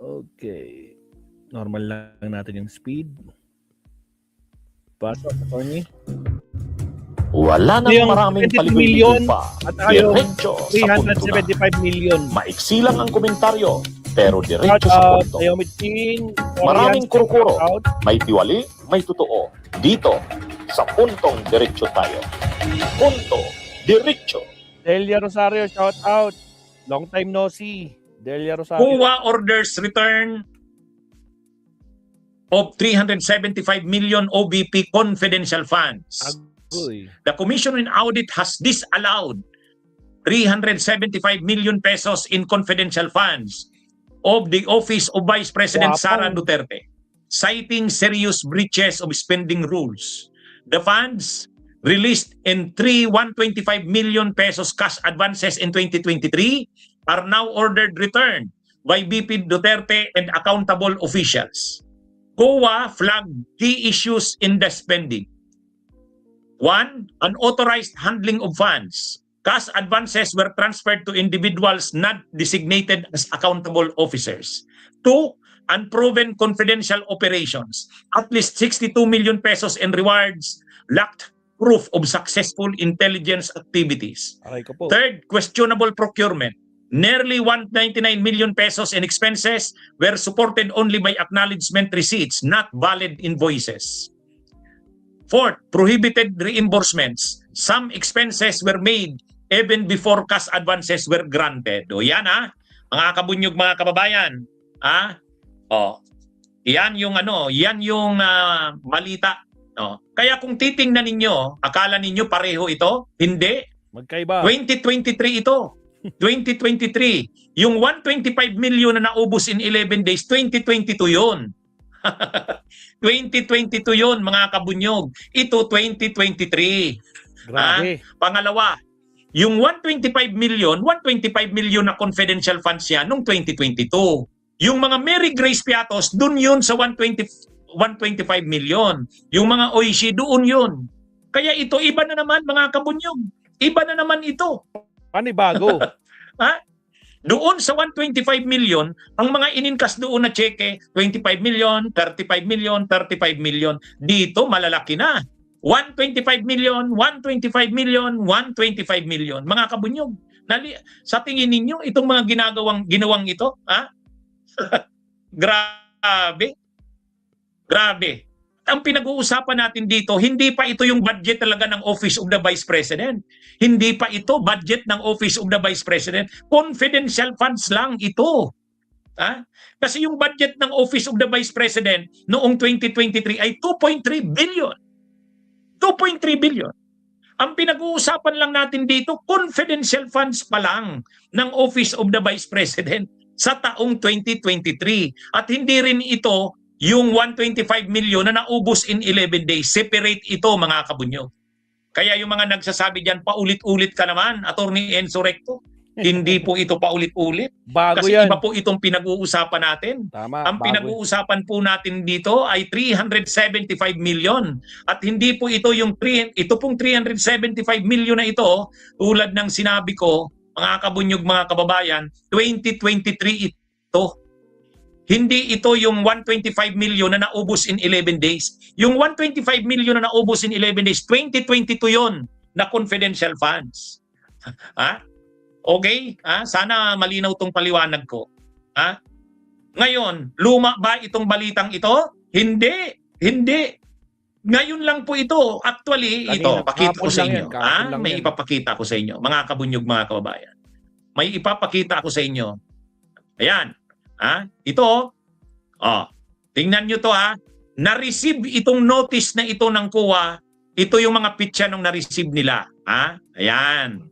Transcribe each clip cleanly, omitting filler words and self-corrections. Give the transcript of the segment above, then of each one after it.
Okay. Normal lang natin yung speed. Pasok, attorney. Wala nang Yung maraming 22 paligoy million pa. at saka yung Diretso sa punto na. 375 million. Maiksi lang ang komentaryo, pero Shout diretso sa out, punto. Naomi Chin. Maraming Koreans, kurukuro. shout out. May tiwali, may totoo. Dito, sa puntong diretso tayo. Punto, diretso. Delia Rosario, shout out. Long time no see. Delia Rosario. COA orders return of 375 million OBP confidential funds. Agoy. The Commission on Audit has disallowed 375 million pesos in confidential funds of the Office of Vice President Wow. Sara Duterte, citing serious breaches of spending rules. The funds released in 125 million pesos cash advances in 2023 are now ordered returned by BP Duterte and accountable officials. COA flagged key issues in the spending. 1. Unauthorized handling of funds. Cash advances were transferred to individuals not designated as accountable officers. 2. Unproven confidential operations. At least 62 million pesos in rewards lacked proof of successful intelligence activities. Aray ko po. Third, questionable procurement. Nearly 199 million pesos in expenses were supported only by acknowledgement receipts, not valid invoices. Fourth, prohibited reimbursements. Some expenses were made even before cash advances were granted. O yan mga kabunyog, mga kababayan. Yan yung balita. Kaya kung titingnan ninyo, akala ninyo pareho ito? Hindi. Magkaiba. 2023 ito. 2023. Yung 125 million na naubos in 11 days, 2022 yun. 2022 yun, mga kabunyog. Ito, 2023. Grabe. Pangalawa, yung 125 million na confidential funds yan noong 2022. Yung mga Mary Grace Piatos, dun yun sa 125 million. Yung mga Oishi, doon yun. Kaya ito, iba na naman, mga kabunyog. Iba na naman ito. Panibago. Doon sa 125 million, ang mga ininkas doon na cheque, 25 million, 35 million, 35 million. Dito, malalaki na. 125 million, 125 million, 125 million. Mga kabunyog, sa tingin ninyo, itong mga ginawang ito, grabe. Grabe. Ang pinag-uusapan natin dito, hindi pa ito yung budget talaga ng Office of the Vice President. Hindi pa ito budget ng Office of the Vice President. Confidential funds lang ito. Kasi yung budget ng Office of the Vice President noong 2023 ay 2.3 billion. 2.3 billion. Ang pinag-uusapan lang natin dito, confidential funds pa lang ng Office of the Vice President sa taong 2023. At hindi rin ito yung 125 million na naubos in 11 days. Separate ito, mga kabunyog. Kaya yung mga nagsasabi dyan, paulit-ulit ka naman, Attorney Enzo Recto. Hindi po ito paulit-ulit. Bago Kasi yan. iba po itong pinag-uusapan natin. Tama. Ang pinag-uusapan po natin dito ay 375 million. At hindi po ito ito pong 375 million na ito, tulad ng sinabi ko, mga kabunyog, mga kababayan, 2023 ito. Hindi ito yung 125 million na naubos in 11 days. Yung 125 million na naubos in 11 days, 2022 yon na confidential funds. Okay? Sana malinaw tong paliwanag ko. Ngayon, luma ba itong balitang ito? Hindi. Hindi. Ngayon lang po ito. Actually, ito, pakita ko sa inyo. May ipapakita ko sa inyo. Mga kabunyog, mga kababayan. May ipapakita ko sa inyo. Ayan. Ito, tingnan nyo to na-receive itong notice na ito ng COA, ito yung mga pitsa nung na-receive nila. Ayan.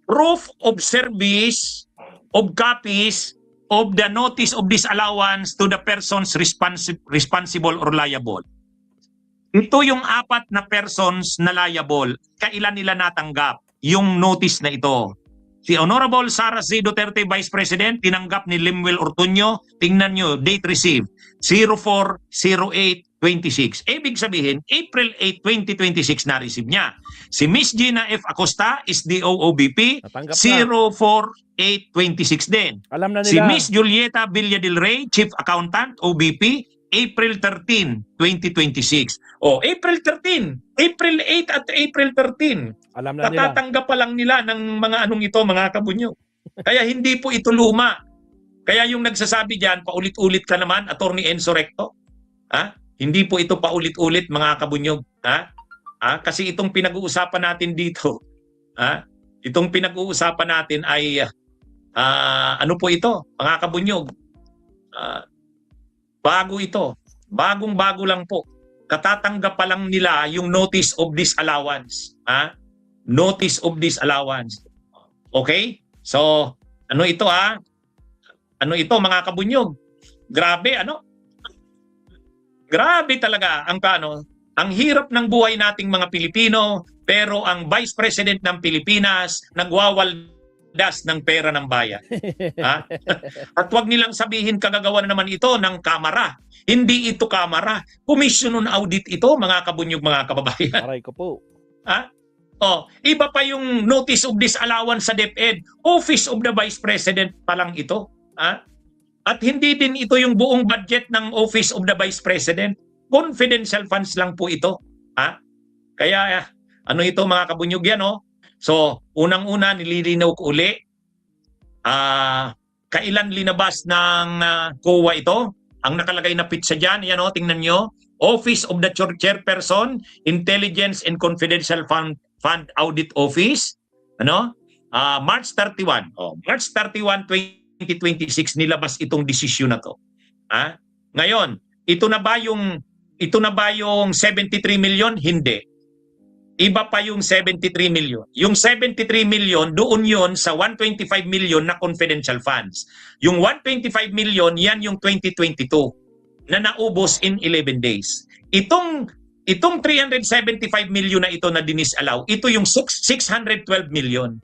Proof of service of copies of the notice of disallowance to the persons responsible or liable. Ito yung 4 na persons na liable. Kailan nila natanggap yung notice na ito? Si Honorable Sara C. Duterte, Vice President, tinanggap ni Lemuel Ortuño. Tingnan nyo, date received, 04-08-26. Ibig sabihin, April 8, 2026 na-receive niya. Si Miss Gina F. Acosta, SDO-OBP, Natanggap na. 04-8-26 din. Alam na nila. Si Miss Julieta Villa del Rey, Chief Accountant, OBP, April 13, 2026. O, April 13, April 8 at April 13. Alam na nila. Natatanggap pa lang nila ng mga anong ito, mga kabunyo. Kaya hindi po ito luma. Kaya yung nagsasabi diyan, paulit-ulit ka naman, Attorney Enzo Recto. Ha? Hindi po ito paulit-ulit, mga kabunyog. Ha? Kasi itong pinag-uusapan natin dito, itong pinag-uusapan natin ay ano po ito, mga kabunyog? Bago ito. Bagong-bago lang po. Katatanggap pa lang nila yung notice of disallowance. Notice of disallowance. Okay? So, ano ito Ano ito, mga kabunyog? Grabe, ano? Grabe talaga ang hirap ng buhay nating mga Pilipino, pero ang Vice President ng Pilipinas nagwawaldas ng pera ng bayan. At wag nilang sabihin kagagawa na naman ito ng kamara. Hindi ito kamara. Commission on Audit ito, mga kabunyog, mga kababayan. Aray ko po. Iba pa yung notice of disallowance sa DepEd. Office of the Vice President pa lang ito. At hindi din ito yung buong budget ng Office of the Vice President. Confidential funds lang po ito. Kaya ano ito, mga kabunyog, yan, So, unang-una nililinaw ko uli, kailan linabas ng COA ito? Ang nakalagay na pizza dyan, yan, tingnan nyo. Office of the Chairperson, Intelligence and Confidential Fund Audit Office. March 31. March 31, 2026 nilabas itong desisyon na to. Ngayon, ito na ba yung 73 million? Hindi. Iba pa yung 73 million. Yung 73 million, doon yon sa 125 million na confidential funds. Yung 125 million, yan yung 2022 na naubos in 11 days. Itong 375 million na ito na dinisallow, ito yung 612 million.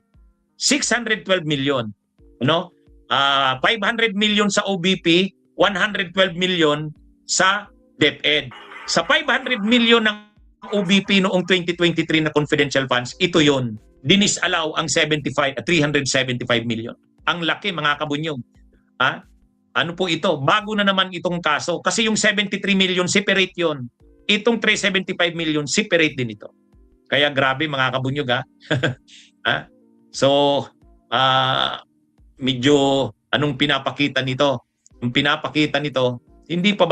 612 million. 500 million sa OBP, 112 million sa DepEd. Sa 500 million ng OBP noong 2023 na confidential funds, ito yon. Dinisallow ang 375 million. Ang laki, mga kabunyog. Ano po ito? Bago na naman itong kaso. Kasi yung 73 million, separate yon. Itong 375 million, separate din ito. Kaya grabe, mga kabunyog, So, medyo anong pinapakita nito? Ang pinapakita nito, hindi pa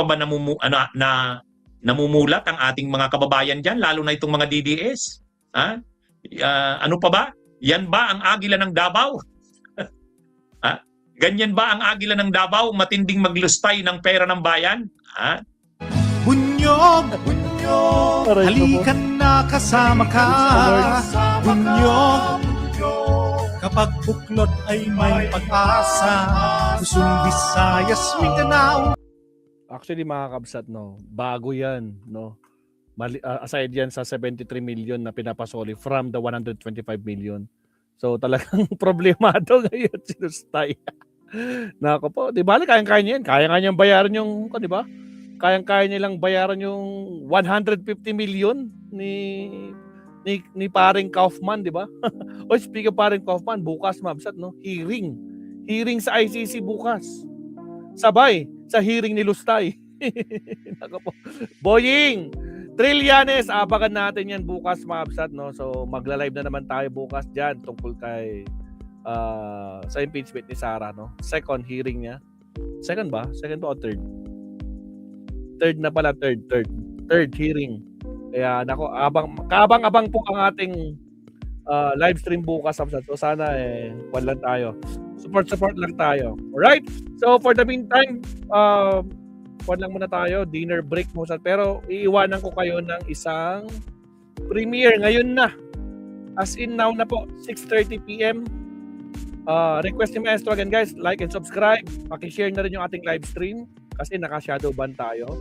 ba namumulat ang ating mga kababayan diyan, lalo na itong mga DDS? Ano pa ba? Yan ba ang agila ng Davao? Ganyan ba ang agila ng Davao, matinding maglustay ng pera ng bayan? Bunyog, halikan na kasama ka. Bunyog, kapag buklod ay may pag-asa. Luzon, Visayas, Mindanao. Actually, mga kabsat, bago yan, aside yan sa 73 million na pinapasoli from the 125 million. So, talagang problemado ngayon si Lustay. Nako po, di ba? Kayang-kaya niya yan. Kaya-kaya niyang bayaran yung, di ba? Kayang-kaya nilang bayaran yung 150 million ni paring Kaufman, di ba? O, speak of paring Kaufman, bukas, mabsat, Hearing sa ICC bukas. Sabay sa hearing ni Lustay. Nako po. Boying, Trillanes, abangan natin yan bukas, mabsat, So, magla-live na naman tayo bukas dyan tungkol kay sa impeachment ni Sara, Second hearing niya. Second ba? Second ba o third? Third na pala, third hearing. Kaya nako, abang po ang ating live stream bukas. So sana wala lang tayo. Support lang tayo. Alright? So for the meantime, lang muna tayo, dinner break muna. Pero iiwanan ko kayo ng isang premiere ngayon na. As in now na po, 6:30 PM. Request ni Maestro again, guys, like and subscribe. Paki-share na rin yung ating live stream kasi naka-shadow ban tayo.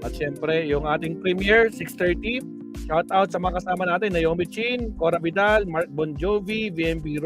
At syempre, yung ating premiere 6:30 Shout out sa mga kasama natin, Naomi Chin, Cora Vidal, Mark Bon Jovi, VMB